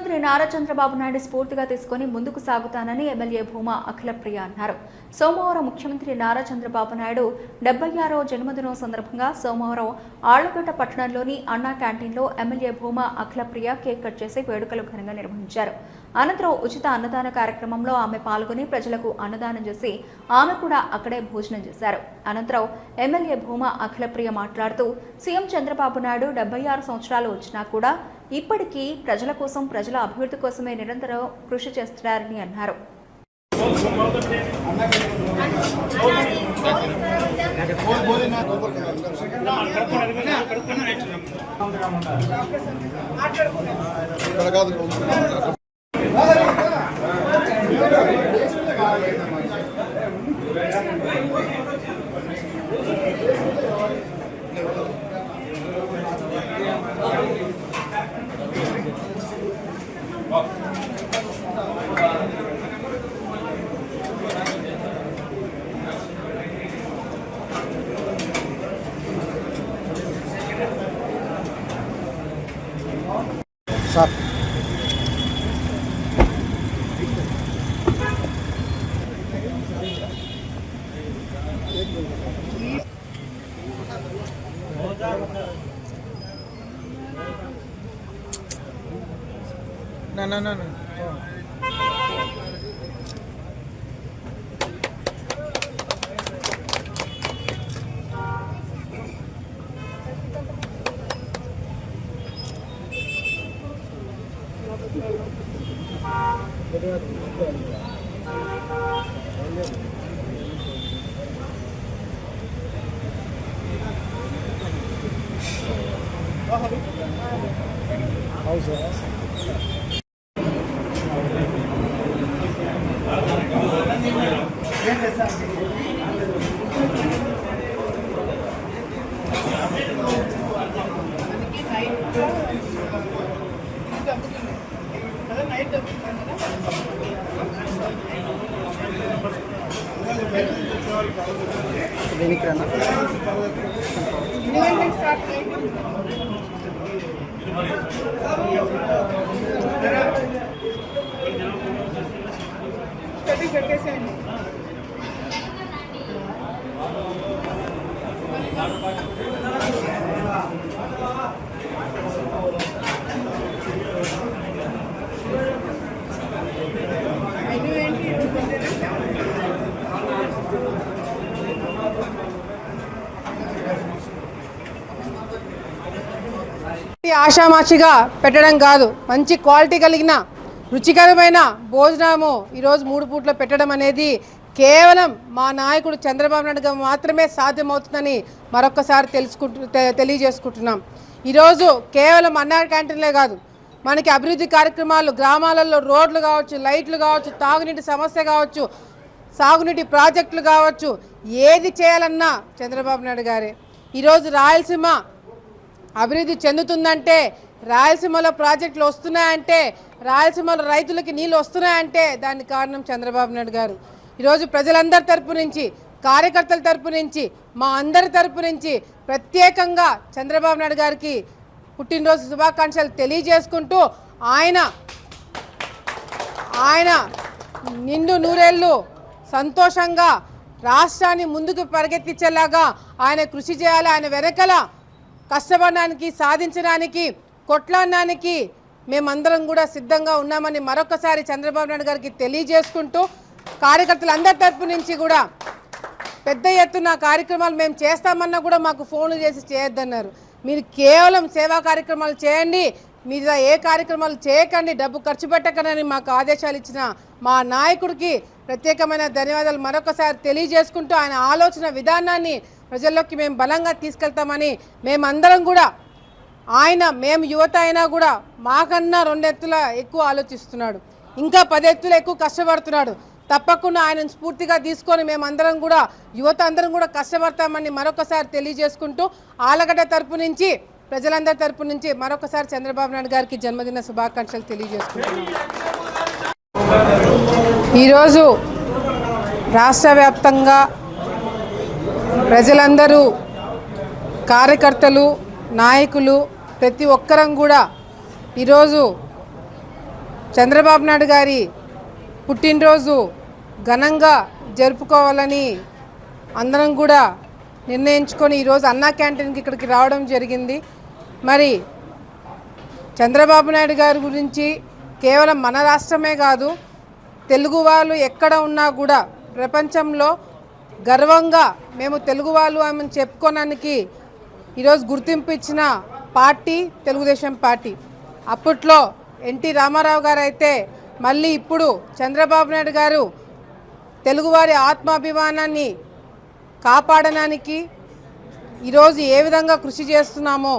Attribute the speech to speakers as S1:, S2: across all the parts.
S1: ముఖ్యమంత్రి నారా చంద్రబాబు నాయుడు స్ఫూర్తిగా తీసుకుని ముందుకు సాగుతానని ఎమ్మెల్యే భూమా అఖిలప్రియ అన్నారు. సోమవారం ముఖ్యమంత్రి నారా చంద్రబాబు నాయుడు 76వ జన్మదినం సందర్భంగా సోమవారం ఆళ్లగడ్డ పట్టణంలోని అన్నా క్యాంటీన్లో MLA Bhuma Akhilapriya cake cut చేసి వేడుకలు ఘనంగా నిర్వహించారు. అనంతరం ఉచిత అన్నదాన కార్యక్రమంలో ఆమె పాల్గొని ప్రజలకు అన్నదానం చేసి ఆమె కూడా అక్కడే భోజనం చేశారు. అనంతరం ఎమ్మెల్యే భూమా అఖిలప్రియ మాట్లాడుతూ సీఎం చంద్రబాబు నాయుడు 76 సంవత్సరాలు వచ్చినా కూడా ఇప్పటికీ ప్రజల కోసం, ప్రజల అభివృద్ధి కోసమే నిరంతరం కృషి చేస్తున్నారని అన్నారు.
S2: సార్ నా ఆషామాషిగా పెట్టడం కాదు, మంచి క్వాలిటీ కలిగిన రుచికరమైన భోజనము ఈరోజు 3 పూట్ల పెట్టడం అనేది కేవలం మా నాయకుడు చంద్రబాబు నాయుడు మాత్రమే సాధ్యమవుతుందని మరొకసారి తెలియజేసుకుంటున్నాం. ఈరోజు కేవలం అన్నా క్యాంటీన్లే కాదు, మనకి అభివృద్ధి కార్యక్రమాలు గ్రామాలలో రోడ్లు కావచ్చు, లైట్లు కావచ్చు, తాగునీటి సమస్య కావచ్చు, సాగునీటి ప్రాజెక్టులు కావచ్చు, ఏది చేయాలన్నా చంద్రబాబు నాయుడు గారే. ఈరోజు రాయలసీమ అభివృద్ధి చెందుతుందంటే, రాయలసీమలో ప్రాజెక్టులు వస్తున్నాయంటే, రాయలసీమలో రైతులకి నీళ్ళు వస్తున్నాయంటే దానికి కారణం చంద్రబాబు నాయుడు గారు. ఈరోజు ప్రజలందరి తరపు నుంచి, కార్యకర్తల తరపు నుంచి, మా అందరి తరపు నుంచి ప్రత్యేకంగా చంద్రబాబు నాయుడు గారికి పుట్టినరోజు శుభాకాంక్షలు తెలియజేసుకుంటూ ఆయన నిండు నూరేళ్ళు సంతోషంగా రాష్ట్రాన్ని ముందుకు పరిగెత్తించేలాగా ఆయన కృషి చేయాలి. ఆయన వెనకల కష్టపడడానికి, సాధించడానికి, కొట్లాడడానికి మేమందరం కూడా సిద్ధంగా ఉన్నామని మరొకసారి చంద్రబాబు నాయుడు గారికి తెలియజేసుకుంటూ, కార్యకర్తలందరి తరపు నుంచి కూడా పెద్ద ఎత్తున కార్యక్రమాలు మేము చేస్తామన్నా కూడా మాకు ఫోన్లు చేసి చేయొద్దన్నారు. మీరు కేవలం సేవా కార్యక్రమాలు చేయండి, మీరు ఏ కార్యక్రమాలు చేయకండి, డబ్బు ఖర్చు పెట్టకండి మాకు ఆదేశాలు ఇచ్చిన మా నాయకుడికి ప్రత్యేకమైన ధన్యవాదాలు మరొకసారి తెలియజేసుకుంటూ, ఆయన ఆలోచన విధానాన్ని ప్రజల్లోకి మేము బలంగా తీసుకెళ్తామని మేమందరం కూడా మేము యువత అయినా కూడా మాకన్నా 2 ఎత్తుల ఎక్కువ ఆలోచిస్తున్నాడు, ఇంకా 10 ఎత్తుల ఎక్కువ కష్టపడుతున్నాడు. తప్పకుండా ఆయనను స్ఫూర్తిగా తీసుకొని మేమందరం కూడా యువత అందరం కూడా కష్టపడతామని మరొకసారి తెలియజేసుకుంటూ, ఆలగడ్డ తరపు నుంచి, ప్రజలందరి తరపు నుంచి మరొకసారి చంద్రబాబు నాయుడు గారికి జన్మదిన శుభాకాంక్షలు తెలియజేసుకుంటున్నాం. ఈరోజు రాష్ట్ర వ్యాప్తంగా ప్రజలందరూ, కార్యకర్తలు, నాయకులు ప్రతి ఒక్కరం కూడా ఈరోజు చంద్రబాబు నాయుడు గారి పుట్టినరోజు ఘనంగా జరుపుకోవాలని అందరం కూడా నిర్ణయించుకొని ఈరోజు అన్నా క్యాంటీన్కి ఇక్కడికి రావడం జరిగింది. మరి చంద్రబాబు నాయుడు గారి గురించి కేవలం మన రాష్ట్రమే కాదు, తెలుగు వాళ్ళు ఎక్కడ ఉన్నా కూడా ప్రపంచంలో గర్వంగా మేము తెలుగు వాళ్ళు అని చెప్పుకోవడానికి ఈరోజు గుర్తింపు ఇచ్చిన పార్టీ తెలుగుదేశం పార్టీ. అప్పట్లో ఎన్టీ రామారావు గారు అయితే మళ్ళీ ఇప్పుడు చంద్రబాబు నాయుడు గారు తెలుగువారి ఆత్మాభిమానాన్ని కాపాడడానికి ఈరోజు ఏ విధంగా కృషి చేస్తున్నామో,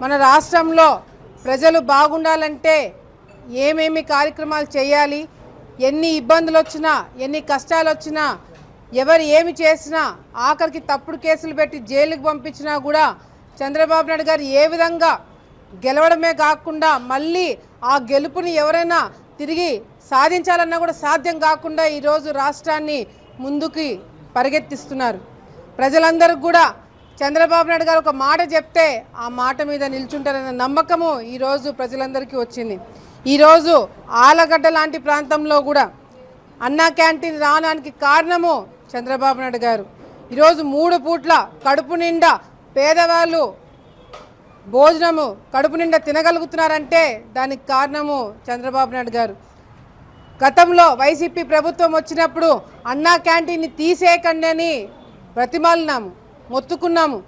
S2: మన రాష్ట్రంలో ప్రజలు బాగుండాలంటే ఏమేమి కార్యక్రమాలు చేయాలి, ఎన్ని ఇబ్బందులు వచ్చినా ఎన్ని కష్టాలు వచ్చినా ఎవరు ఏమి చేసినా ఆఖరికి తప్పుడు కేసులు పెట్టి జైలుకి పంపించినా కూడా చంద్రబాబు నాయుడు గారు ఏ విధంగా గెలవడమే కాకుండా మళ్ళీ ఆ గెలుపుని ఎవరైనా తిరిగి సాధించాలన్నా కూడా సాధ్యం కాకుండా ఈరోజు రాష్ట్రాన్ని ముందుకి పరిగెత్తిస్తున్నారు. ప్రజలందరూ కూడా చంద్రబాబు నాయుడు గారు ఒక మాట చెప్తే ఆ మాట మీద నిల్చుంటారనే నమ్మకము ఈరోజు ప్రజలందరికీ వచ్చింది. ఈరోజు ఆలగడ్డ లాంటి ప్రాంతంలో కూడా అన్నా క్యాంటీన్ రావడానికి కారణము చంద్రబాబు నాయుడు గారు. ఈరోజు 3 పూట్ల కడుపు నిండా పేదవాళ్ళు భోజనము కడుపు నిండా తినగలుగుతున్నారంటే దానికి కారణము చంద్రబాబు నాయుడు గారు. గతంలో వైసీపీ ప్రభుత్వం వచ్చినప్పుడు అన్నా క్యాంటీన్ని తీసేయకండి అని బ్రతిమాలినాము, మొత్తుకున్నాము.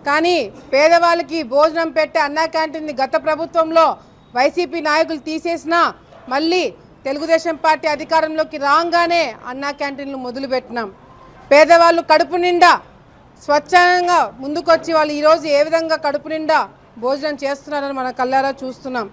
S2: కానీ పేదవాళ్ళకి భోజనం పెట్టే అన్నా క్యాంటీన్ని గత ప్రభుత్వంలో వైసీపీ నాయకులు తీసేసినా మళ్ళీ తెలుగుదేశం పార్టీ అధికారంలోకి రాగానే అన్నా క్యాంటీన్లు మొదలుపెట్టినాం. పేదవాళ్ళు కడుపు నిండా స్వచ్ఛంగా ముందుకొచ్చి వాళ్ళు ఈరోజు ఏ విధంగా కడుపు నిండా భోజనం చేస్తున్నారని మన కళ్ళారా చూస్తున్నాం.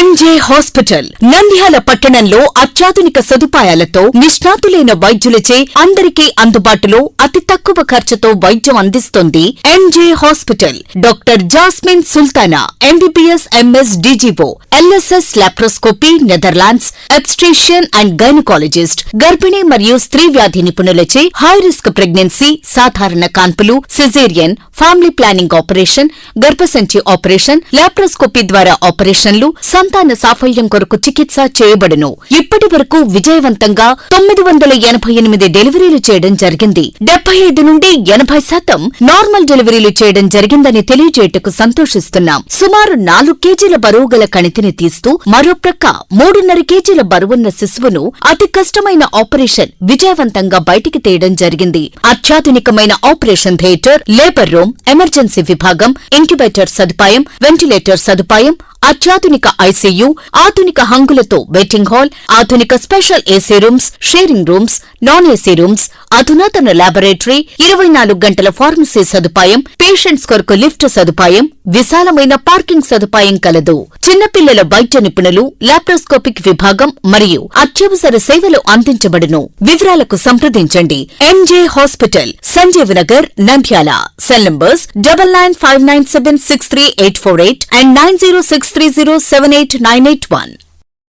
S3: ఎంజే హాస్పిటల్ నంద్యాల పట్టణంలో అత్యాధునిక సదుపాయాలతో నిష్ణాతులైన వైద్యులచే అందరికీ అందుబాటులో అతి తక్కువ ఖర్చుతో వైద్యం అందిస్తోంది MJ hospital. Doctor Jasmine Sultana MBBS MS DGO LSS laparoscopy Netherlands obstetrician and gynaecologist. గర్భిణీ మరియు స్త్రీ వ్యాధి నిపుణులచే హై రిస్క్ ప్రెగ్నెన్సీ, సాధారణ కాన్పులు, సిజేరియన్, ఫ్యామిలీ ప్లానింగ్ ఆపరేషన్, గర్భసంచి ఆపరేషన్, లాప్రోస్కోపీ ద్వారా ఆపరేషన్లు, సంతాన సాఫల్యం కొరకు చికిత్స చేయబడును. ఇప్పటి వరకు విజయవంతంగా 988 డెలివరీలు చేయడం జరిగింది. 75 నుండి 80% నార్మల్ డెలివరీలు చేయడం జరిగిందని తెలియజేయటకు సంతోషిస్తున్నాం. సుమారు 4 కేజీల బరువు గల కణితిని తీస్తూ మరో ప్రక్క 3.5 కేజీల బరువున్న శిశువును అతి కష్టమైన ఆపరేషన్ విజయవంతంగా బయటికి తీయడం జరిగింది. అత్యాధునికమైన operation theatre, labour room, emergency విభాగం, ఇంక్యుబేటర్ సదుపాయం, వెంటిలేటర్ సదుపాయం, అత్యాధునిక ఐసీయూ, ఆధునిక హంగులతో వెయిటింగ్ హాల్, ఆధునిక special AC rooms, sharing rooms, non AC rooms, అధునాతన లాబొరేటరీ, 24 గంటల ఫార్మసీ సదుపాయం, పేషెంట్స్ కొరకు లిఫ్ట్ సదుపాయం, విశాలమైన పార్కింగ్ సదుపాయం కలదు. చిన్నపిల్లల వైద్య నిపుణులు, లాప్రోస్కోపిక్ విభాగం మరియు అత్యవసర సేవలు అందించబడును. వివరాలకు సంప్రదించండి. MJ hospital, Sanjeev Nagar, Nandyal. Cell numbers 9959763848 and 9063078981.